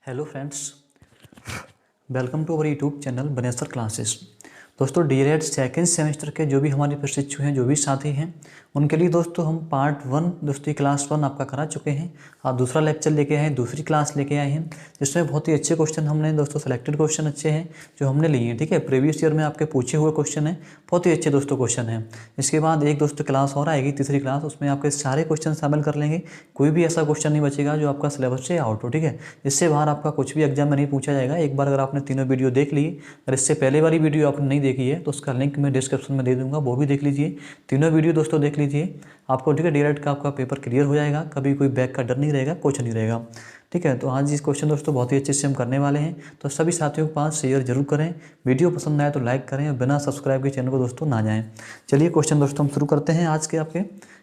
Hello friends, welcome to our YouTube channel Banesar classes. दोस्तों DElEd second semester के जो भी हमारे प्रशिक्षु हैं, जो भी साथी हैं, उनके लिए दोस्तों हम पार्ट 1 दोस्तों क्लास 1 आपका करा चुके हैं। आप दूसरा लेक्चर लेके आए हैं, दूसरी क्लास लेके आए हैं, जिसमें बहुत ही अच्छे क्वेश्चन हमने दोस्तों सेलेक्टेड क्वेश्चन अच्छे हैं जो हमने लिए हैं। ठीक है, प्रीवियस ईयर में आपके पूछे हुए क्वेश्चन हैं, बहुत ही अच्छे दोस्तों क्वेश्चन हैं। इसके बाद एक दोस्तों क्लास और आएगी, तीसरी क्लास, उसमें आपके सारे क्वेश्चन शामिल कर लेंगे। कोई भी ऐसा क्वेश्चन नहीं बचेगा जो आपका सिलेबस से आउट हो। ठीक है, इससे बाहर आपका कुछ भी एग्जाम में नहीं पूछा जाएगा। एक बार अगर आपने तीनों वीडियो देख ली, अगर इससे पहले वाली वीडियो आपने नहीं देखी है तो उसका लिंक मैं डिस्क्रिप्शन में दे दूंगा, वो भी देख लीजिए। तीनों वीडियो दोस्तों देख लीजिए आपको। ठीक है, डीएलएड का आपका पेपर क्लियर हो जाएगा, कभी कोई बैक का डर नहीं रहेगा, कुछ नहीं रहेगा। ठीक है, तो आज इस क्वेश्चन दोस्तों बहुत ही अच्छे से हम करने वाले हैं, तो सभी साथियों के पास शेयर जरूर करें। वीडियो पसंद आए तो लाइक करें और बिना सब्सक्राइब के चैनल को दोस्तों ना जाएं। चलिए क्वेश्चन दोस्तों हम शुरू करते हैं आज के। आपके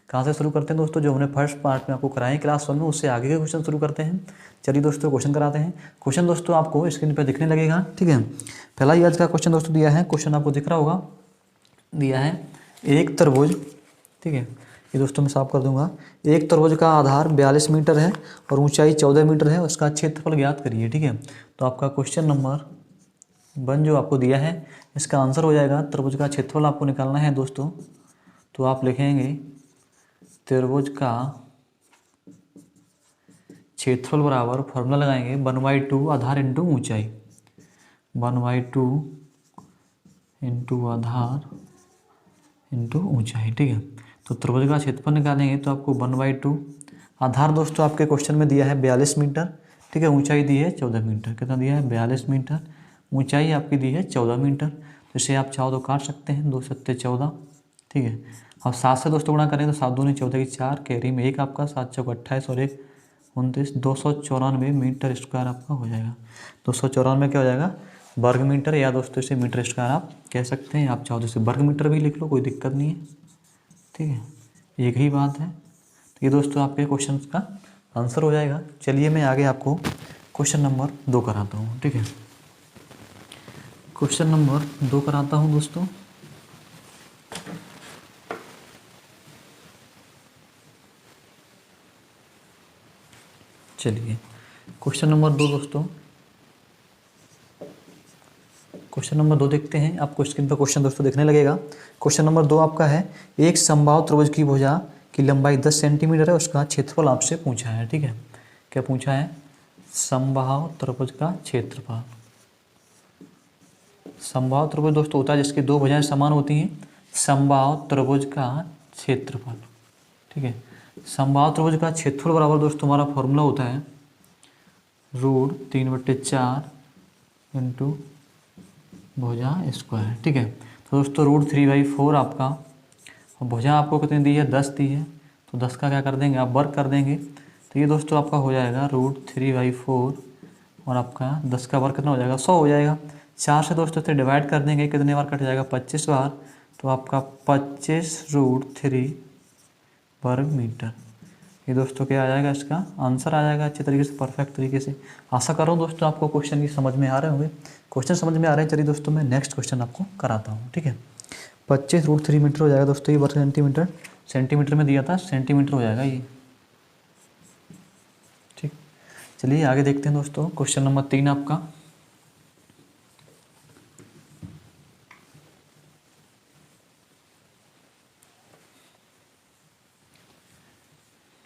कहाँ से शुरू करते हैं दोस्तों? जो हमने फर्स्ट पार्ट में आपको कराए क्लास 1 में, उससे आगे के क्वेश्चन शुरू करते हैं। चलिए दोस्तों क्वेश्चन कराते हैं। क्वेश्चन दोस्तों आपको स्क्रीन पर दिखने लगेगा। ठीक है, पहला ही आज का क्वेश्चन दोस्तों दिया है, क्वेश्चन आपको दिख रहा होगा, दिया है एक तरबूज। ठीक है, ये दोस्तों मैं साफ कर दूंगा। एक तरबूज का आधार 42 मीटर है और ऊंचाई 14 मीटर है, उसका क्षेत्रफल ज्ञात करिए। ठीक है, तो आपका क्वेश्चन नंबर 1 जो आपको दिया है, इसका आंसर हो जाएगा तरबूज का क्षेत्रफल आपको निकालना है दोस्तों। तो आप लिखेंगे तरबूज का क्षेत्रफल बराबर, फॉर्मूला लगाएंगे 1/2 आधार इंटू ऊंचाई, 1/2 इंटू आधार इंटू ऊंचाई। ठीक है, तो त्रिभुज का क्षेत्रफल निकालेंगे तो आपको 1/2 आधार दोस्तों आपके क्वेश्चन में दिया है 42 मीटर। ठीक है, ऊंचाई दी है 14 मीटर। कितना दिया है? 42 मीटर। ऊंचाई आपकी दी है 14 मीटर। तो इसे आप चाहो तो काट सकते हैं, 2 सत्ते 14। ठीक है, अब 7 से दोस्तों गुणा करें तो 7 दूनी 14 की 4, कैरी में 1 आपका, 7 चौक 28 और 1 29, 294 मीटर स्क्वायर आपका हो जाएगा। 294 क्या हो जाएगा? वर्ग मीटर, या दोस्तों इसे मीटर स्क्वायर आप कह सकते हैं। आप चाहो तो इसे वर्ग मीटर भी लिख लो, कोई दिक्कत नहीं है। ठीक है, एक ही बात है। तो ये दोस्तों आपके क्वेश्चन का आंसर हो जाएगा। चलिए मैं आगे आपको क्वेश्चन नंबर 2 कराता हूँ। ठीक है, क्वेश्चन नंबर 2 कराता हूँ दोस्तों। चलिए क्वेश्चन नंबर 2 दोस्तों, क्वेश्चन नंबर 2 देखते हैं। आपको स्क्रीन पर क्वेश्चन दोस्तों देखने लगेगा। क्वेश्चन नंबर 2 आपका है, एक समबाहु त्रिभुज की भुजा की लंबाई 10 सेंटीमीटर है, उसका क्षेत्रफल आपसे पूछा है। ठीक है, क्या पूछा है? समबाहु त्रिभुज का क्षेत्रफल। समबाहु त्रिभुज दोस्तों होता है जिसकी दो भुजाएं समान होती हैं, समबाहु त्रिभुज का क्षेत्रफल। ठीक है, समबाहु त्रिभुज का क्षेत्रफल बराबर दोस्तों हमारा फॉर्मूला होता है √3/4 इंटू भुजा स्क्वायर। ठीक है, तो दोस्तों √3/4 आपका, और भुजा आपको कितनी दी है? 10 दी है, तो 10 का क्या कर देंगे आप? वर्ग कर देंगे। तो ये दोस्तों आपका हो जाएगा √3/4 और आपका 10 का वर्ग कितना हो जाएगा? 100 हो जाएगा। 4 से दोस्तों इसे डिवाइड कर देंगे, कितने बार कट जाएगा? 25 बार। तो आपका 25√3 वर्ग मीटर। ये दोस्तों क्या आ जाएगा? इसका आंसर आ जाएगा अच्छे तरीके से, परफेक्ट तरीके से। आशा कर रहा हूँ दोस्तों आपको क्वेश्चन की समझ में आ रहे होंगे। क्वेश्चन समझ में आ रहे हैं। चलिए दोस्तों मैं नेक्स्ट क्वेश्चन आपको कराता हूँ। ठीक है, 25√3 मीटर हो जाएगा दोस्तों, ये वर्ग सेंटीमीटर, सेंटीमीटर में दिया था, सेंटीमीटर हो जाएगा ये। ठीक, चलिए आगे देखते हैं दोस्तों। क्वेश्चन नंबर 3 आपका,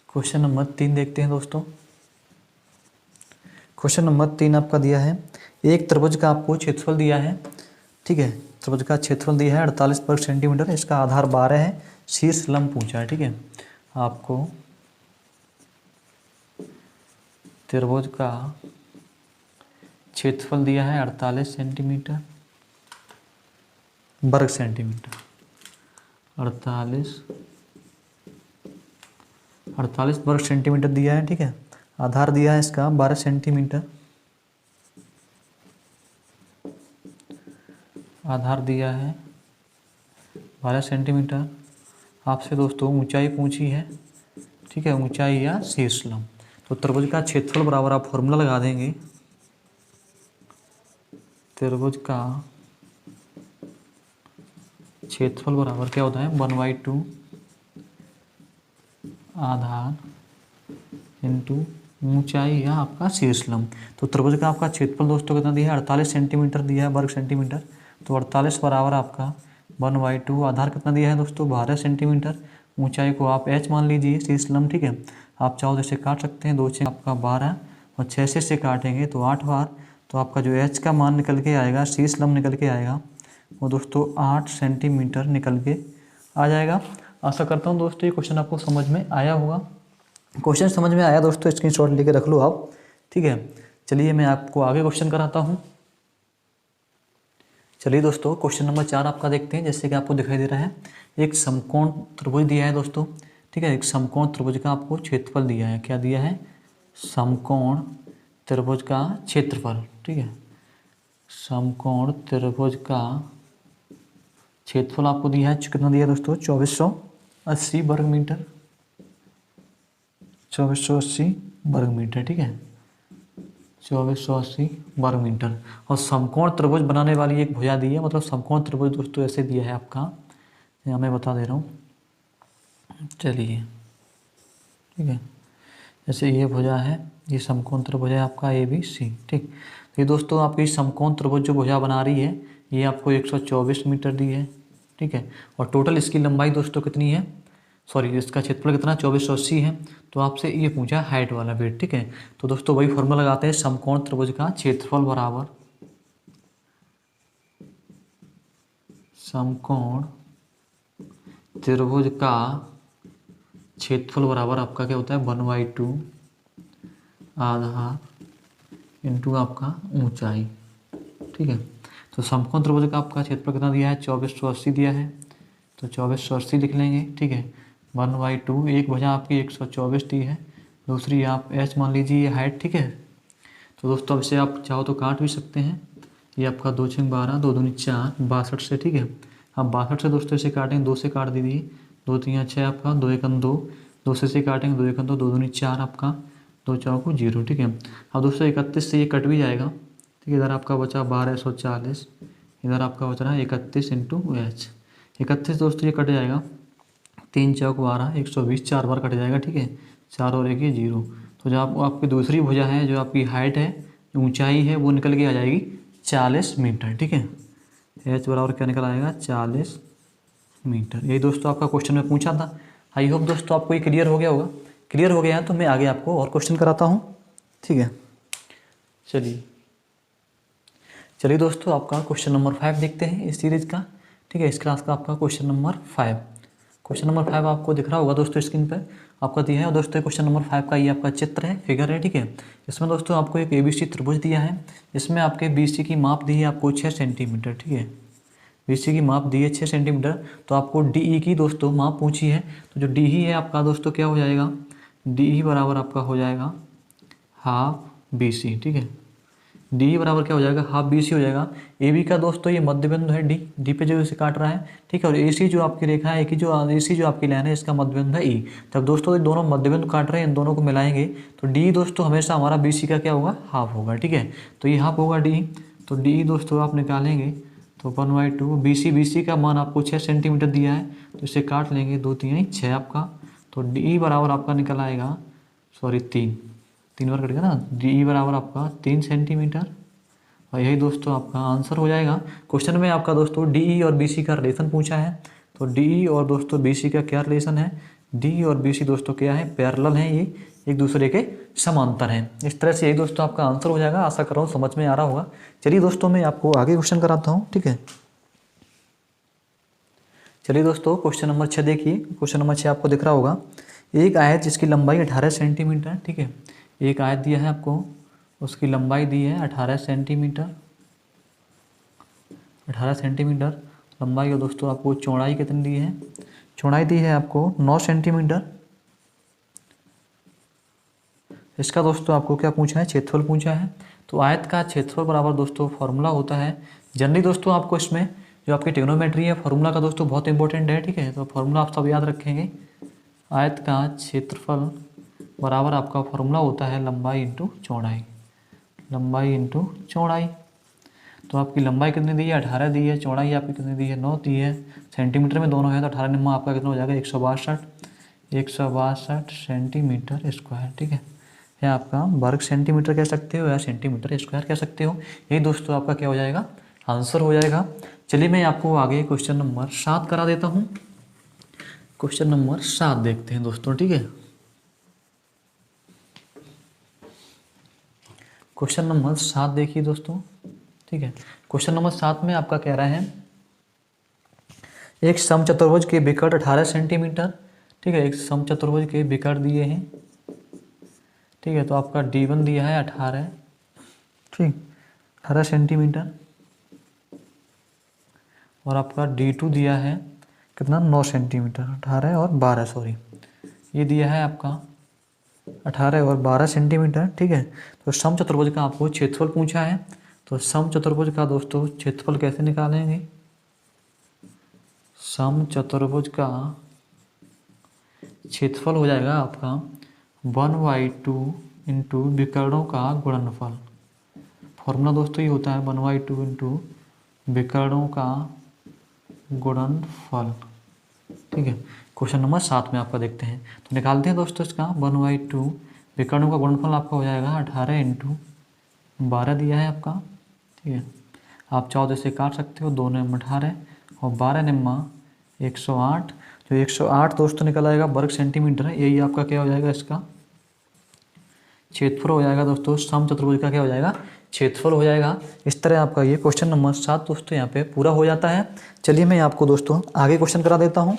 क्वेश्चन नंबर 3 देखते हैं दोस्तों। क्वेश्चन नंबर 3 आपका दिया है, एक त्रिभुज का आपको क्षेत्रफल दिया है। ठीक है, त्रिभुज का क्षेत्रफल दिया है 48 वर्ग सेंटीमीटर, इसका आधार 12 है, शीर्ष लंब पूछा है। ठीक है, आपको त्रिभुज का क्षेत्रफल दिया है 48 सेंटीमीटर वर्ग सेंटीमीटर, 48 वर्ग सेंटीमीटर दिया है। ठीक है, आधार दिया है इसका 12 सेंटीमीटर, आधार दिया है 12 सेंटीमीटर। आपसे दोस्तों ऊंचाई पूछी है। ठीक है, ऊंचाई या शीर्ष लंब। तो त्रिभुज का क्षेत्रफल बराबर आप फॉर्मूला लगा देंगे, त्रिभुज का क्षेत्रफल बराबर क्या होता है? 1/2 आधार इंटू ऊंचाई या आपका शीर्ष लंब। तो त्रिभुज का आपका क्षेत्रफल दोस्तों कितना दिया है, 48 सेंटीमीटर दिया है, वर्ग सेंटीमीटर। तो 48 बराबर आपका 1/2। आधार कितना दिया है दोस्तों, 12 सेंटीमीटर। ऊंचाई को आप h मान लीजिए, शीर्ष लंब, ठीक है। आप चाहो तो इसे काट सकते हैं, 2 6 आपका 12 और 6 से इसे काटेंगे तो 8 बार। तो आपका जो h का मान निकल के आएगा, शीर्ष लंब निकल के आएगा, वो दोस्तों 8 सेंटीमीटर निकल के आ जाएगा। आशा करता हूँ दोस्तों ये क्वेश्चन आपको समझ में आया होगा। क्वेश्चन समझ में आया दोस्तों, स्क्रीनशॉट लेके रख लो आप, ठीक है। चलिए मैं आपको आगे क्वेश्चन कराता हूँ। चलिए दोस्तों क्वेश्चन नंबर 4 आपका देखते हैं। जैसे कि आपको दिखाई दे रहा है, एक समकोण त्रिभुज दिया है दोस्तों, ठीक है। एक समकोण त्रिभुज का आपको क्षेत्रफल दिया है। क्या दिया है, समकोण त्रिभुज का क्षेत्रफल, ठीक है। समकोण त्रिभुज का क्षेत्रफल आपको दिया है, कितना दिया है दोस्तों, 2480 वर्ग मीटर, 2480 वर्ग मीटर, ठीक है। 2480 वर्ग मीटर। और समकोण त्रिभुज बनाने वाली एक भुजा दी है, मतलब समकोण त्रिभुज दोस्तों ऐसे दिया है आपका, यहाँ मैं बता दे रहा हूँ। चलिए, ठीक है। जैसे ये भुजा है, ये समकोण त्रिभुज है आपका ABC, ठीक। तो ये दोस्तों आपकी समकोण त्रिभुज जो भुजा बना रही है, ये आपको 124 मीटर दी है, ठीक है। और टोटल इसकी लंबाई दोस्तों कितनी है, सॉरी इसका क्षेत्रफल कितना 2480 है। तो आपसे ये पूछा हाइट वाला वेट, ठीक है। तो दोस्तों वही फॉर्मूला लगाते हैं, समकोण त्रिभुज का क्षेत्रफल बराबर समकोण त्रिभुज का क्षेत्रफल बराबर आपका क्या होता है, 1/2 आधार इंटू आपका ऊंचाई, ठीक है। तो समकोण त्रिभुज का आपका क्षेत्रफल कितना दिया है, 2480 दिया है। तो 2480 लिख लेंगे, ठीक है। 1/2, एक भुजा आपकी 124 दी है, दूसरी आप h मान लीजिए, ये हाइट, ठीक है। तो दोस्तों अब इसे आप चाहो तो काट भी सकते हैं। ये आपका 2 6 12, 2 दूनी 4, 62 से, ठीक है। आप 62 से दोस्तों इसे काटेंगे, 2 से काट दीजिए, 2 3 6 आपका, 2 1 2, 2 से काटेंगे, 2 1 2, 2 दूनी 4 आपका, 2 4 को 0, ठीक है। अब दोस्तों 31 से ये कट भी जाएगा, ठीक है। इधर आपका बचा 1240, इधर आपका बच रहा है 31 इंटू h। 31 दोस्तों ये कट जाएगा, 3 चौक 12, 120, 4 बार कट जाएगा, ठीक है। 4 और 1 ये 0। तो जो आपकी दूसरी भुजा है, जो आपकी हाइट है, ऊंचाई है, वो निकल के आ जाएगी 40 मीटर, ठीक है। h बराबर क्या निकल आएगा, 40 मीटर। यही दोस्तों आपका क्वेश्चन में पूछा था। आई होप दोस्तों आपको ये क्लियर हो गया होगा। क्लियर हो गया है तो मैं आगे आपको और क्वेश्चन कराता हूँ, ठीक है। चलिए दोस्तों आपका क्वेश्चन नंबर 5 देखते हैं इस सीरीज का, ठीक है। इस क्लास का आपका क्वेश्चन नंबर 5। क्वेश्चन नंबर 5 आपको दिख रहा होगा दोस्तों स्क्रीन पर आपका दिया है। और दोस्तों क्वेश्चन नंबर 5 का ये आपका चित्र है, फिगर है, ठीक है। इसमें दोस्तों आपको एक ABC त्रिभुज दिया है। इसमें आपके BC की माप दी है आपको 6 सेंटीमीटर, ठीक है। BC की माप दी है 6 सेंटीमीटर। तो आपको DE की दोस्तों माप पूछी है। तो जो DE है आपका दोस्तों क्या हो जाएगा, DE बराबर आपका हो जाएगा हाफ BC, ठीक है। डी बराबर क्या हो जाएगा, हाफ BC हो जाएगा। AB का दोस्तों ये मध्य बिंदु है, डी पे जो इसे काट रहा है, ठीक है। और AC जो आपकी रेखा है, कि जो AC जो आपकी लाइन है, इसका मध्य बिंदु है E। तब दोस्तों ये दोनों मध्य बिंदु काट रहे हैं, इन दोनों को मिलाएंगे तो D दोस्तों हमेशा हमारा BC का क्या होगा, हाफ होगा, ठीक है। तो ये हाफ होगा D। तो D दोस्तों आप निकालेंगे तो 1/2 BC का मान आपको 6 सेंटीमीटर दिया है, तो इसे काट लेंगे, 2 3 6 आपका। तो D बराबर आपका निकल आएगा, सॉरी 3 बार कट गया ना, DE बराबर आपका 3 सेंटीमीटर। और यही दोस्तों आपका आंसर हो जाएगा। क्वेश्चन में आपका दोस्तों DE और BC का रिलेशन पूछा है। तो DE और दोस्तों BC का क्या रिलेशन है, DE और BC दोस्तों क्या है, पैरेलल हैं, ये एक दूसरे के समांतर हैं। इस तरह से यही दोस्तों आपका आंसर हो जाएगा। आशा कर रहा हूँ समझ में आ रहा होगा। चलिए दोस्तों मैं आपको आगे क्वेश्चन कराता हूँ, ठीक है। चलिए दोस्तों क्वेश्चन नंबर 6 देखिए। क्वेश्चन नंबर 6 आपको दिख रहा होगा, एक आयत जिसकी लंबाई 18 सेंटीमीटर, ठीक है। एक आयत दिया है आपको, उसकी लंबाई दी है 18 सेंटीमीटर, 18 सेंटीमीटर लंबाई। और दोस्तों आपको चौड़ाई कितनी दी है, चौड़ाई दी है आपको 9 सेंटीमीटर। इसका दोस्तों आपको क्या पूछा है, क्षेत्रफल पूछा है। तो आयत का क्षेत्रफल बराबर दोस्तों फॉर्मूला होता है जनरली दोस्तों, आपको इसमें जो आपकी ट्रिग्नोमेट्री है, फॉर्मूला का दोस्तों बहुत इंपॉर्टेंट है, ठीक है। तो फॉर्मूला आप सब याद रखेंगे। आयत का क्षेत्रफल बराबर आपका फॉर्मूला होता है लंबाई इंटू चौड़ाई, लंबाई इंटू चौड़ाई। तो आपकी लंबाई कितनी दी है, 18 दी है। चौड़ाई आपकी कितनी दी है, 9 दी है। सेंटीमीटर में दोनों है, तो 18 निम्मा आपका कितना हो जाएगा, 162 सेंटीमीटर स्क्वायर, ठीक है। या आपका वर्ग सेंटीमीटर कह सकते हो या सेंटीमीटर स्क्वायर कह सकते हो। यही दोस्तों आपका क्या हो जाएगा, आंसर हो जाएगा। चलिए मैं आपको आगे क्वेश्चन नंबर 7 करा देता हूँ। क्वेश्चन नंबर 7 देखते हैं दोस्तों, ठीक है। क्वेश्चन नंबर 7 देखिए दोस्तों, ठीक है। क्वेश्चन नंबर 7 में आपका कह रहा है एक समचतुर्भुज के विकर्ण 18 सेंटीमीटर, ठीक है। एक समचतुर्भुज के विकर्ण दिए हैं, ठीक है। तो आपका D1 दिया है 18, ठीक, 18 सेंटीमीटर, और आपका D2 दिया है कितना, 9 सेंटीमीटर, 18 और 12 सॉरी, ये दिया है आपका 18 और 12 सेंटीमीटर, ठीक है। तो समचतुर्भुज का आपको क्षेत्रफल पूछा है। तो समचतुर्भुज का दोस्तों क्षेत्रफल कैसे निकालेंगे, समचतुर्भुज का क्षेत्रफल हो जाएगा आपका 1/2 इंटू विकर्णों का गुणनफल। फॉर्मूला दोस्तों ये होता है 1/2 इंटू विकर्णों का गुणनफल, ठीक है। क्वेश्चन नंबर 7 में आपका देखते हैं, तो निकालते हैं दोस्तों इसका 1/2 विकर्णों का गुणनफल आपका हो जाएगा 18 इंटू 12 दिया है आपका, ठीक है। आप चाहो तो इसे काट सकते हो, 2 निम्न 18 और 12 निम्न 108, जो 108 दोस्तों निकल आएगा वर्ग सेंटीमीटर है। यही आपका क्या हो जाएगा, इसका क्षेत्रफल हो जाएगा दोस्तों। समचतुर्भुज का क्या हो जाएगा, क्षेत्रफल हो जाएगा। इस तरह आपका ये क्वेश्चन नंबर 7 दोस्तों यहाँ पे पूरा हो जाता है। चलिए मैं आपको दोस्तों आगे क्वेश्चन करा देता हूँ।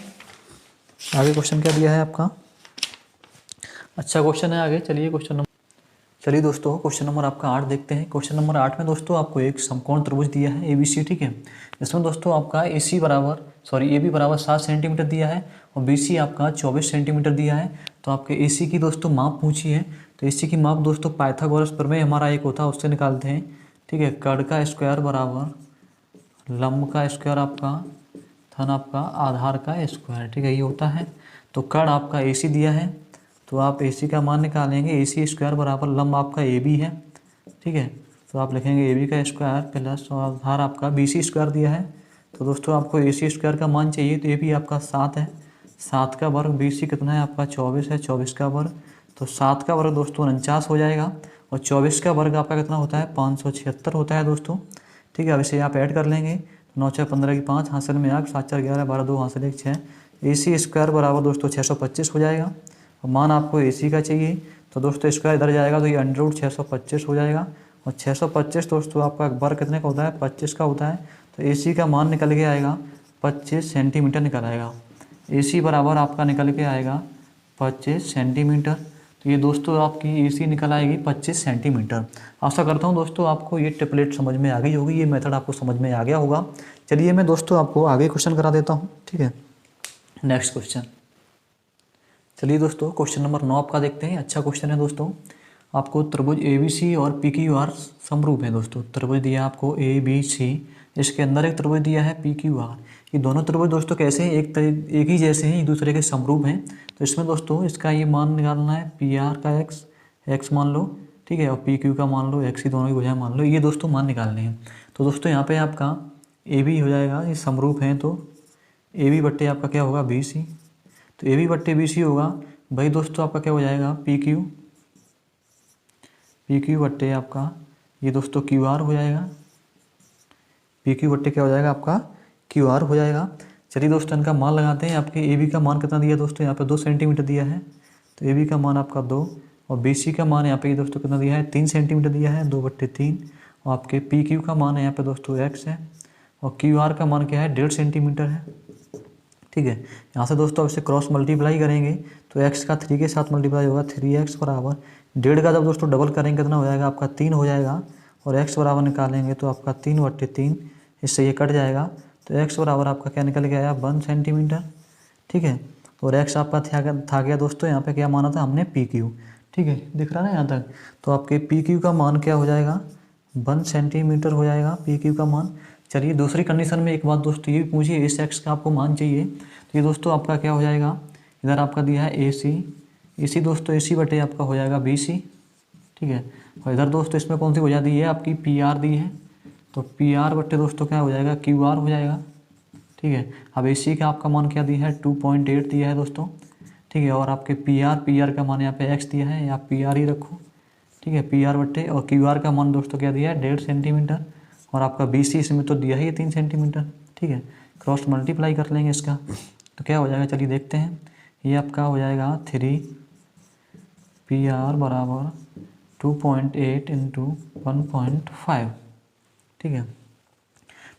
आगे क्वेश्चन क्या दिया है आपका, अच्छा क्वेश्चन है आगे। चलिए दोस्तों क्वेश्चन नंबर आपका 8 देखते हैं। क्वेश्चन नंबर 8 में दोस्तों आपको एक समकोण त्रिभुज दिया है ABC, ठीक है। इसमें दोस्तों आपका AB बराबर 7 सेंटीमीटर दिया है और BC आपका 24 सेंटीमीटर दिया है। तो आपके AC की दोस्तों माप पूछी है। तो AC की माप दोस्तों पाइथागोरस प्रमेय हमारा एक होता है, उससे निकालते हैं, ठीक है। कर्ण का स्क्वायर बराबर लंब का स्क्वायर आपका धन आपका आधार का स्क्वायर, ठीक है, ये होता है। तो कर्ण आपका AC दिया है, तो आप AC का मान निकालेंगे, AC स्क्वायर बराबर लंब आपका AB है, ठीक है। तो आप लिखेंगे AB का स्क्वायर प्लस आधार आपका BC स्क्वायर दिया है। तो दोस्तों आपको AC स्क्वायर का मान चाहिए, तो AB आपका 7 है, 7 का वर्ग, BC कितना है आपका 24 है, 24 का वर्ग, तो 7 का वर्ग दोस्तों 49 हो जाएगा और 24 का वर्ग आपका कितना होता है 576 होता है दोस्तों, ठीक है। अब इसे आप ऐड कर लेंगे, 9 6 15 की 5 हासिल में 8, 7 4 11 12 2 हासिल 1 6, AC स्क्वायर बराबर दोस्तों 625 हो जाएगा। और मान आपको AC का चाहिए, तो दोस्तों स्क्वायर इधर जाएगा तो ये अंडर 625 हो जाएगा और 625 दोस्तों आपका वर्ग कितने का होता है 25 का होता है। तो AC का मान निकल के आएगा 25 सेंटीमीटर निकल आएगा। AC बराबर आपका निकल के आएगा 25 सेंटीमीटर। तो ये दोस्तों आपकी AC निकल आएगी 25 सेंटीमीटर। आशा करता हूँ दोस्तों आपको ये टेम्पलेट समझ में आ गई होगी, ये मेथड आपको समझ में आ गया होगा। चलिए मैं दोस्तों आपको आगे क्वेश्चन करा देता हूँ, ठीक है। नेक्स्ट क्वेश्चन, चलिए दोस्तों क्वेश्चन नंबर 9 आपका देखते हैं। अच्छा क्वेश्चन है दोस्तों। आपको त्रिभुज ABC और PQR समरूप है दोस्तों। त्रिभुज दिया आपको ABC, इसके अंदर एक त्रिभुज दिया है PQR। ये दोनों त्रिभुज दोस्तों कैसे हैं, एक ही जैसे हैं, एक दूसरे के समरूप हैं। तो इसमें दोस्तों इसका ये मान निकालना है, PR का x मान लो, ठीक है, और PQ का मान लो x, ही दोनों की भुजाएं मान लो, ये दोस्तों मान निकालने हैं। तो दोस्तों यहाँ पे आपका AB हो जाएगा, ये समरूप हैं, तो AB बट्टे आपका क्या होगा BC, तो AB बट्टे BC होगा भाई दोस्तों आपका क्या हो जाएगा PQ बट्टे आपका ये दोस्तों QR हो जाएगा। PQ बट्टे क्या हो जाएगा आपका QR हो जाएगा। चलिए दोस्तों इनका मान लगाते हैं। आपके AB का मान कितना दिया दोस्तों, यहाँ पे 2 सेंटीमीटर दिया है, तो AB का मान आपका 2 और BC का मान यहाँ पे दोस्तों कितना दिया है 3 सेंटीमीटर दिया है, 2/3। और आपके PQ का मान है यहाँ पे दोस्तों x है और QR का मान क्या है 1.5 सेंटीमीटर है, ठीक है। यहाँ से दोस्तों अब इसे क्रॉस मल्टीप्लाई करेंगे तो x का 3 के साथ मल्टीप्लाई होगा, 3x बराबर 1.5 का जब दोस्तों डबल करेंगे कितना हो जाएगा आपका 3 हो जाएगा और x बराबर निकालेंगे तो आपका 3/3, इससे ये कट जाएगा। तो x बराबर आपका क्या निकल के आया 1 सेंटीमीटर, ठीक है। और x आपका था गया दोस्तों यहाँ पे क्या माना था हमने PQ, ठीक है, दिख रहा है ना यहाँ तक। तो आपके PQ का मान क्या हो जाएगा 1 सेंटीमीटर हो जाएगा PQ का मान। चलिए दूसरी कंडीशन में एक बात दोस्तों ये भी पूछिए, इस x का आपको मान चाहिए, तो ये दोस्तों आपका क्या हो जाएगा, इधर आपका दिया है AC दोस्तों AC बटे आपका हो जाएगा BC, ठीक है। और इधर दोस्तों इसमें कौन सी भुजा दी है आपकी PR दी है, तो PR बटे दोस्तों क्या हो जाएगा QR हो जाएगा, ठीक है। अब AC का आपका मान क्या दिया है 2.8 दिया है दोस्तों, ठीक है। और आपके PR का मान यहाँ पे x दिया है, या PR ही रखो, ठीक है, PR बट्टे और QR का मान दोस्तों क्या दिया है 1.5 सेंटीमीटर, और आपका BC इसमें तो दिया ही है 3 सेंटीमीटर। ठीक है, क्रॉस मल्टीप्लाई कर लेंगे इसका तो क्या हो जाएगा, चलिए देखते हैं। ये आपका हो जाएगा 3PR बराबर 2.8 इंटू 1.5। ठीक है,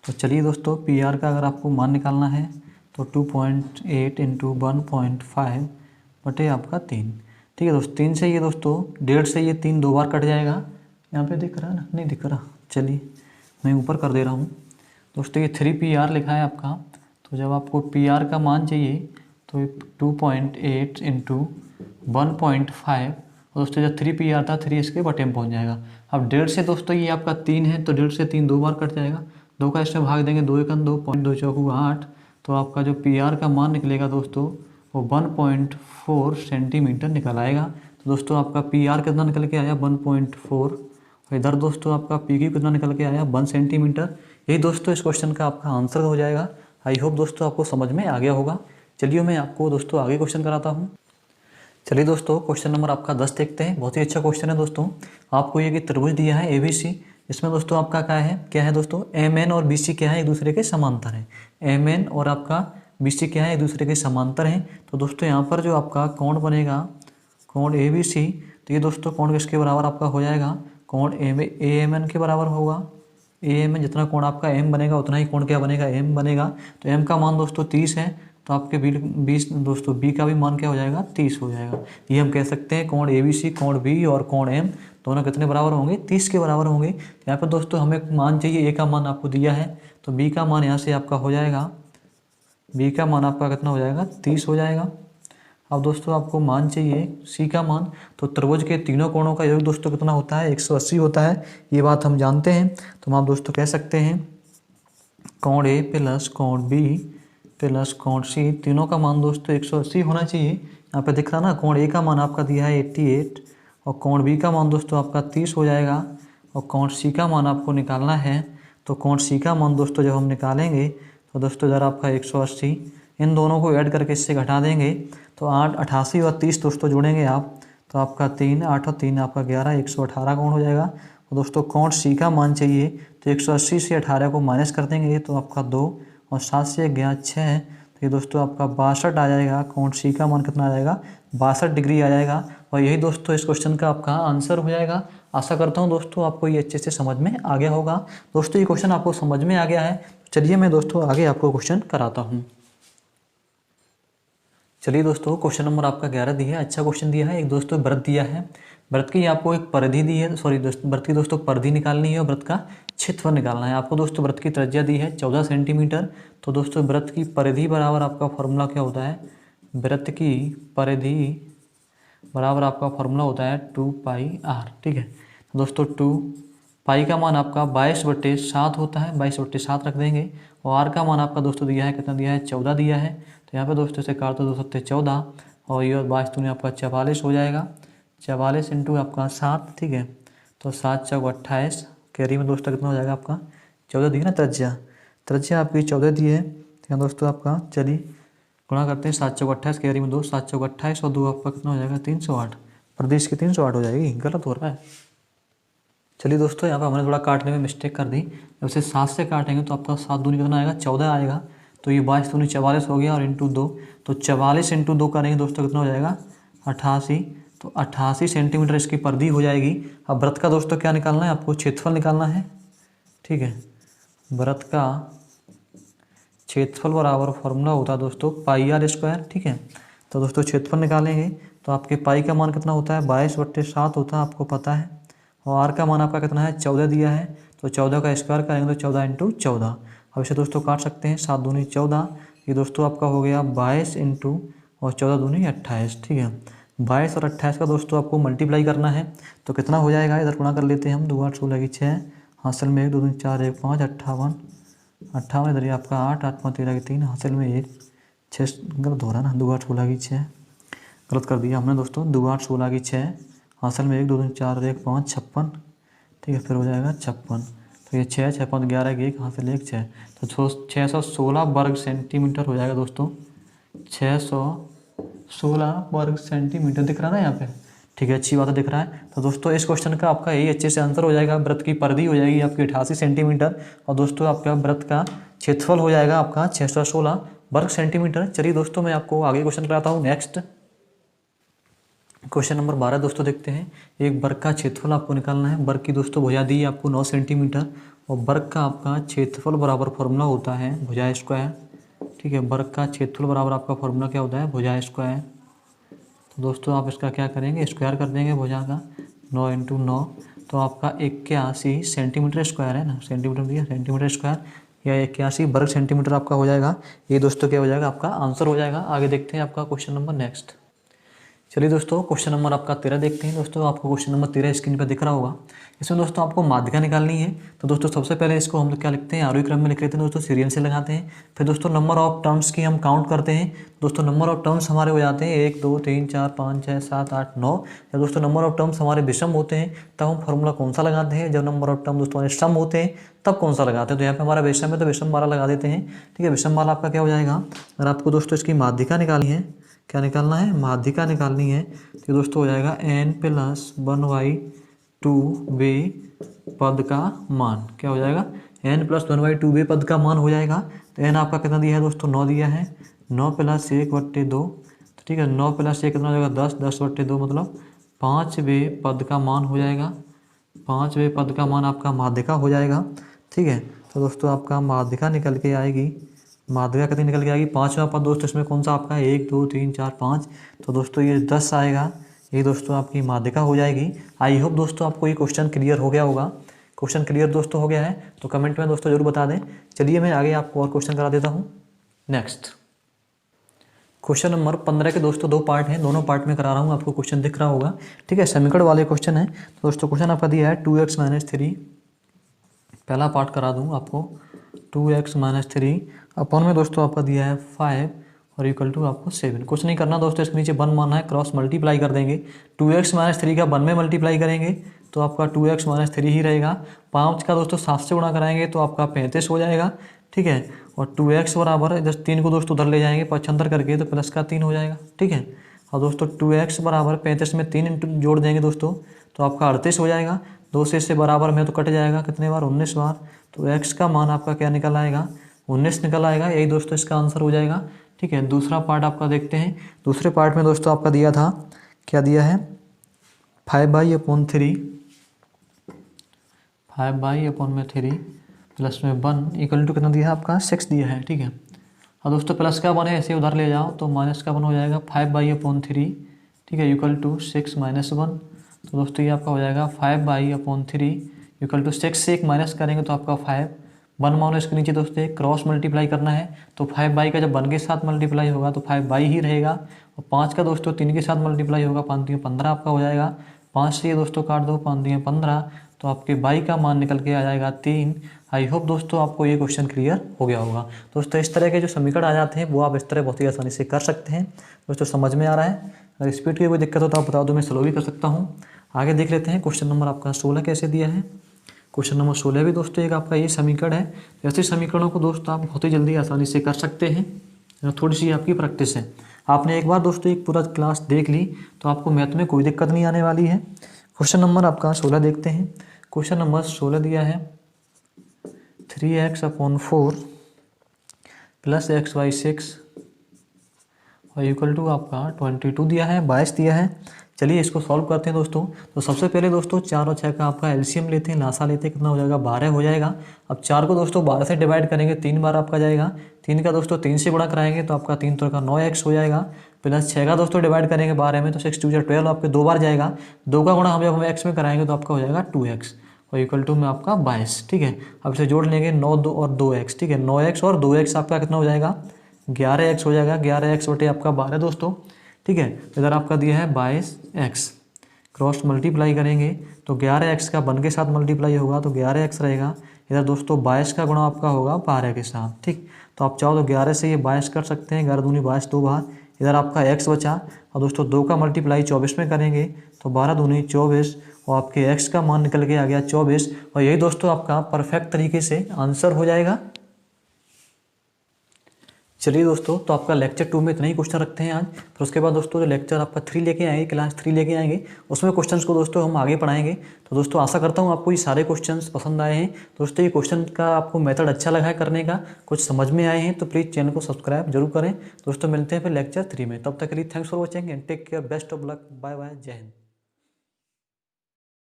तो चलिए दोस्तों PR का अगर आपको मान निकालना है तो 2.8 इंटू 1.5 बटे आपका 3। ठीक है दोस्तों, 3 से ये दोस्तों 1.5 से ये 3 2 बार कट जाएगा। यहाँ पे दिख रहा है ना, नहीं दिख रहा, चलिए मैं ऊपर कर दे रहा हूँ दोस्तों। ये 3PR लिखा है आपका, तो जब आपको PR का मान चाहिए तो 2.8 इंटू 1.5, और दोस्तों जब 3PR था 3 इसके बटे में पहुँच जाएगा। अब 1.5 से दोस्तों ये आपका 3 है तो 1.5 से 3 2 बार कट जाएगा, 2 का इसमें भाग देंगे, 2 1 2 2 चौकू 8, तो आपका जो PR का मान निकलेगा दोस्तों वो 1.4 सेंटीमीटर निकल आएगा। तो दोस्तों आपका PR कितना निकल के आया 1.4, और इधर दोस्तों आपका PQ कितना निकल के आया 1 सेंटीमीटर। यही दोस्तों इस क्वेश्चन का आपका आंसर हो जाएगा। आई होप दोस्तों आपको समझ में आ गया होगा। चलिए मैं आपको दोस्तों आगे क्वेश्चन कराता हूँ। चलिए दोस्तों क्वेश्चन नंबर आपका 10 देखते हैं। बहुत ही अच्छा क्वेश्चन है दोस्तों। आपको ये कि त्रिभुज दिया है ABC, इसमें दोस्तों आपका क्या है दोस्तों, MN और BC क्या है एक दूसरे के समांतर हैं। MN और आपका BC क्या है एक दूसरे के समांतर हैं। तो दोस्तों यहाँ पर जो आपका कोण बनेगा, कोण ABC, तो ये दोस्तों कोण किसके बराबर आपका हो जाएगा, कोण AMN के बराबर होगा। AMN जितना कोण आपका M बनेगा उतना ही कोण क्या बनेगा, M बनेगा। तो M का मान दोस्तों 30 है, तो आपके 20 दोस्तों B का भी मान क्या हो जाएगा 30 हो जाएगा। ये हम कह सकते हैं कोण ABC, कोण B और कोण M दोनों कितने बराबर होंगे, 30 के बराबर होंगे। यहाँ पर दोस्तों हमें मान चाहिए, A का मान आपको दिया है तो B का मान यहाँ से आपका हो जाएगा, B का मान आपका कितना हो जाएगा 30 हो जाएगा। अब दोस्तों आपको मान चाहिए C का मान, तो त्रिभुज के तीनों कोणों का योग दोस्तों कितना होता है 180 होता है, ये बात हम जानते हैं। तो हम आप दोस्तों कह सकते हैं कोण A प्लस कोण B प्लस कोण C तीनों का मान दोस्तों 180 होना चाहिए। यहाँ पे दिख रहा ना, कोण A का मान आपका दिया है 88 और कोण B का मान दोस्तों आपका 30 हो जाएगा, और कोण C का मान आपको निकालना है। तो कोण C का मान दोस्तों जब हम निकालेंगे तो दोस्तों इधर आपका 180, इन दोनों को ऐड करके इससे घटा देंगे तो 88 और 30 दोस्तों जोड़ेंगे आप, तो आपका 3 8 और 3 आपका 11, 118 कोण हो जाएगा। और दोस्तों कोण C का मान चाहिए तो 180 से 18 को माइनस कर देंगे तो आपका 2 और 7 से 11 6, तो ये दोस्तों आपका 62 आ जाएगा। कोण C का मान कितना आ जाएगा 62 डिग्री आ जाएगा। और यही दोस्तों इस क्वेश्चन का आपका आंसर हो जाएगा। आशा करता हूँ दोस्तों आपको ये अच्छे से समझ में आ गया होगा। दोस्तों ये क्वेश्चन आपको समझ में आ गया है, चलिए मैं दोस्तों आगे आपको क्वेश्चन कराता हूँ। चलिए दोस्तों क्वेश्चन नंबर आपका 11 दिया है, अच्छा क्वेश्चन दिया है। एक दोस्तों व्रत दिया है, व्रत की आपको एक परिधि दी है, व्रत की दोस्तों परिधि निकालनी है और व्रत का क्षेत्रफल निकालना है आपको। दोस्तों व्रत की त्रिज्या दी है 14 सेंटीमीटर, तो दोस्तों व्रत की परिधि बराबर आपका फॉर्मूला क्या होता है, व्रत की परिधि बराबर आपका फॉर्मूला होता है 2πr। ठीक है, तो दोस्तों 2 पाई का मान आपका 22/7 होता है, 22/7 रख देंगे। और r का मान आपका दोस्तों दिया है, कितना दिया है 14 दिया है। तो यहाँ पे दोस्तों से काट दो 2 7 14 और ये 22 दूनी आपका 44 हो जाएगा, 44 इंटू आपका 7। ठीक है, तो 7 चौक 28, कैरी में दोस्तों कितना हो जाएगा आपका 14 दी है ना, त्रिज्या आपकी 14 दी है। तो दोस्तों आपका चलिए गुणा करते हैं, 7 चौक 28, कैरी में 2, 7 चौक 28 और 2 आपका कितना हो जाएगा 308, प्रदेश की 308 हो जाएगी, गलत हो रहा है। चलिए दोस्तों यहाँ पर हमने थोड़ा काटने में मिस्टेक कर दी, जब से 7 से काटेंगे तो आपका 7 दूनी कितना आएगा 14 आएगा, तो ये 22 दूनी 44 हो गया और इंटू 2, तो 44 इंटू 2 करेंगे दोस्तों कितना हो जाएगा 88, तो 88 सेंटीमीटर इसकी परिधि हो जाएगी। अब व्रत का दोस्तों क्या निकालना है आपको, क्षेत्रफल निकालना है। ठीक है, व्रत का क्षेत्रफल बराबर फॉर्मूला होता है दोस्तों πr²। ठीक है, तो दोस्तों क्षेत्रफल निकालेंगे तो आपके पाई का मान कितना होता है 22/7 होता है, आपको पता है। और r का मान आपका कितना है 14 दिया है, तो 14 का स्क्वायर करेंगे तो 14 इंटू 14। अब इसे दोस्तों काट सकते हैं, 7 दूनी 14, ये दोस्तों आपका हो गया 22 इंटू और 14 दूनी 28। ठीक है, 22 और 28 का दोस्तों आपको मल्टीप्लाई करना है तो कितना हो जाएगा, इधर गुणा कर लेते हैं हम, 2 8 16 की 6, हासिल में 1 2 3 4 1 5 58, इधर ये आपका 8 8 5 13 की 3, हासिल में 1 6, गलत हो रहा है ना, 2 8 16 की 6, गलत कर दिया हमने दोस्तों, 2 8 16 की 6, हासिल में 1 2 3 4 1 5 56। ठीक है, फिर हो जाएगा 56, तो ये 6 6 5 11 की 1, हासिल 1 6, तो 616 वर्ग सेंटीमीटर हो जाएगा दोस्तों, 616 वर्ग सेंटीमीटर दिख रहा है ना यहाँ पे। ठीक है, अच्छी बात है, दिख रहा है। तो दोस्तों इस क्वेश्चन का आपका यही अच्छे से आंसर हो जाएगा। वृत्त की परिधि हो जाएगी आपकी 88 सेंटीमीटर और दोस्तों आपका वृत्त का क्षेत्रफल हो जाएगा आपका 616 वर्ग सेंटीमीटर। चलिए दोस्तों मैं आपको आगे क्वेश्चन कराता हूँ। नेक्स्ट क्वेश्चन नंबर 12 दोस्तों देखते हैं। एक वर्ग का क्षेत्रफल आपको निकालना है। वर्ग की दोस्तों भुजा दी है आपको 9 सेंटीमीटर और वर्ग का आपका क्षेत्रफल बराबर फॉर्मूला होता है भुजा स्क्वायर। ठीक है, वर्ग का क्षेत्रफल बराबर आपका फॉर्मूला क्या होता है, भुजा स्क्वायर। तो दोस्तों आप इसका क्या करेंगे, स्क्वायर कर देंगे भुजा का 9 × 9 तो आपका 81 सेंटीमीटर स्क्वायर है ना, सेंटीमीटर दिया, सेंटीमीटर स्क्वायर या 81 वर्ग सेंटीमीटर आपका हो जाएगा। ये दोस्तों क्या हो जाएगा, आपका आंसर हो जाएगा। आगे देखते हैं आपका क्वेश्चन नंबर नेक्स्ट। चलिए दोस्तों क्वेश्चन नंबर आपका 13 देखते हैं। दोस्तों आपको क्वेश्चन नंबर 13 स्क्रीन पर दिख रहा होगा। इसमें दोस्तों आपको माध्यिका निकालनी है। तो दोस्तों सबसे पहले इसको हम लोग क्या लिखते हैं, आरोही क्रम में लिख लेते हैं दोस्तों, सीरियल से लगाते हैं। फिर दोस्तों नंबर ऑफ टर्म्स की हम काउंट करते हैं। दोस्तों नंबर ऑफ टर्म्स हमारे हो जाते हैं 1 2 3 4 5 6 7 8 9। जब दोस्तों नंबर ऑफ टर्म्स हमारे विषम होते हैं तब हम फॉर्मूला कौन सा लगाते हैं, जब नंबर ऑफ टर्म दोस्तों हमारे सम होते हैं तब कौन सा लगाते हैं। तो यहाँ पे हमारा विषम है तो विषम वाला लगा देते हैं। ठीक है, विषम वाला आपका क्या हो जाएगा। अगर आपको दोस्तों इसकी माध्यिका निकालनी है, क्या निकालना है, माध्यिका निकालनी है, तो दोस्तों हो जाएगा n+1/2b पद का मान। क्या हो जाएगा, n+1/2b पद का मान हो जाएगा। तो n आपका कितना दिया है दोस्तों, 9 दिया है। 9 + 1/2, तो ठीक है 9 + 1 कितना हो जाएगा, 10, 10/2 मतलब 5वें पद का मान हो जाएगा। 5वें पद का मान आपका माध्यिका हो जाएगा। ठीक है, तो दोस्तों आपका माध्यिका निकल के आएगी, माध्यिका कितनी निकल के आएगी, 5वां पद दोस्तों इसमें कौन सा आपका 1 2 3 4 5, तो दोस्तों ये 10 आएगा। ये दोस्तों आपकी माध्यिका हो जाएगी। आई होप दोस्तों आपको ये क्वेश्चन क्लियर हो गया होगा। क्वेश्चन क्लियर दोस्तों हो गया है तो कमेंट में दोस्तों जरूर बता दें। चलिए मैं आगे आपको और क्वेश्चन करा देता हूँ। नेक्स्ट क्वेश्चन नंबर 15 के दोस्तों 2 पार्ट हैं, दोनों पार्ट में करा रहा हूँ, आपको क्वेश्चन दिख रहा होगा। ठीक है, समीकरण वाले क्वेश्चन है। तो दोस्तों क्वेश्चन आपका दिया है 2x - 3, पहला पार्ट करा दूँ आपको। 2x - 3 अपॉन में दोस्तों आपका दिया है 5 और इक्वल टू आपको 7। कुछ नहीं करना दोस्तों, इसके नीचे 1 मानना है, क्रॉस मल्टीप्लाई कर देंगे। 2x - 3 का 1 में मल्टीप्लाई करेंगे तो आपका 2x - 3 ही रहेगा। 5 का दोस्तों 7 से गुणा कराएंगे तो आपका 35 हो जाएगा। ठीक है, और 2x बराबर इधर 3 को दोस्तों उधर ले जाएंगे 75 करके तो प्लस का 3 हो जाएगा। ठीक है, और दोस्तों 2x बराबर 35 में 3 जोड़ देंगे दोस्तों तो आपका 38 हो जाएगा। 2 से इससे बराबर में तो कट जाएगा, कितने बार, 19 बार। तो x का मान आपका क्या निकल आएगा, 19 निकल आएगा। यही दोस्तों इसका आंसर हो जाएगा। ठीक है, दूसरा पार्ट आपका देखते हैं। दूसरे पार्ट में दोस्तों आपका दिया था, क्या दिया है, 5/3 प्लस में 1 इक्वल टू कितना दिया है आपका 6 दिया है। ठीक है, और दोस्तों प्लस का 1 है, ऐसे उधर ले जाओ तो माइनस का 1 हो जाएगा 5/3। ठीक है, इक्वल टू 6 - 1। तो दोस्तों ये आपका हो जाएगा 5/3 इक्वल टू 6 से 1 माइनस करेंगे तो आपका 5। 1 मानो इसके नीचे दोस्तों एक क्रॉस मल्टीप्लाई करना है तो 5 का जब 1 के साथ मल्टीप्लाई होगा तो 5 ही रहेगा। और 5 का दोस्तों 3 के साथ मल्टीप्लाई होगा, 5 × 15 आपका हो जाएगा। 5 से ये दोस्तों काट दो, 5 × 15 तो आपके बाई का मान निकल के आ जाएगा 3। आई होप दोस्तों आपको ये क्वेश्चन क्लियर हो गया होगा। दोस्तों इस तरह के जो समीकरण आ जाते हैं वो आप इस तरह बहुत ही आसानी से कर सकते हैं। दोस्तों समझ में आ रहा है, अगर स्पीड की कोई दिक्कत हो तो आप बता दो, मैं स्लो भी कर सकता हूँ। आगे देख लेते हैं क्वेश्चन नंबर आपका 16 कैसे दिया है। क्वेश्चन नंबर 16 भी दोस्तों एक आपका ये समीकरण है। ऐसे समीकरणों को दोस्तों आप बहुत ही जल्दी आसानी से कर सकते हैं, थोड़ी सी आपकी प्रैक्टिस है। आपने एक बार दोस्तों एक पूरा क्लास देख ली तो आपको मैथ में कोई दिक्कत नहीं आने वाली है। क्वेश्चन नंबर आपका 16 देखते हैं। क्वेश्चन नंबर 16 दिया है 3x/4 प्लस x/6 और इक्वल टू आपका 22 दिया है, 22 दिया है। चलिए इसको सॉल्व करते हैं दोस्तों। तो सबसे पहले दोस्तों 4 और 6 का आपका एलसीएम लेते हैं, लासा लेते हैं, कितना हो जाएगा 12 हो जाएगा। अब 4 को दोस्तों 12 से डिवाइड करेंगे 3 बार आपका जाएगा। 3 का दोस्तों 3 से गुणा कराएंगे तो आपका 3 3 का 9x हो जाएगा। प्लस 6 का दोस्तों डिवाइड करेंगे 12 में तो 6 2 12 आपके 2 बार जाएगा। 2 का गुणा जब हम x में कराएंगे तो आपका हो जाएगा 2x और इक्वल टू में आपका 22। ठीक है, अब इसे जोड़ लेंगे 9 2 और 2x। ठीक है, 9x और 2x आपका कितना हो जाएगा 11x हो जाएगा। 11x बटे आपका 12 दोस्तों। ठीक है, इधर आपका दिया है 22x, क्रॉस मल्टीप्लाई करेंगे तो 11x का 1 के साथ मल्टीप्लाई होगा तो 11x रहेगा। इधर दोस्तों 22 का गुणा आपका होगा 12 के साथ। ठीक, तो आप चाहो तो 11 से ये 22 कर सकते हैं, 11 दूनी 22 2 बार। इधर आपका x बचा और दोस्तों 2 का मल्टीप्लाई 24 में करेंगे तो 12 दूनी 24 और आपके x का मान निकल के आ गया 24। और यही दोस्तों आपका परफेक्ट तरीके से आंसर हो जाएगा। चलिए दोस्तों, तो आपका लेक्चर 2 में इतना ही क्वेश्चन रखते हैं आज। फिर उसके बाद दोस्तों जो लेक्चर आपका 3 लेके आएंगे, क्लास 3 लेके आएंगे, उसमें क्वेश्चंस को दोस्तों हम आगे पढ़ाएंगे। तो दोस्तों आशा करता हूँ आपको ये सारे क्वेश्चंस पसंद आए हैं। दोस्तों ये क्वेश्चन का आपको मेथड अच्छा लगा है करने का, कुछ समझ में आए हैं तो प्लीज़ चैनल को सब्सक्राइब जरूर करें। दोस्तों मिलते हैं फिर लेक्चर 3 में, तब तक के लिए thanks for watching and take care, best of luck, bye bye, जय हिंद।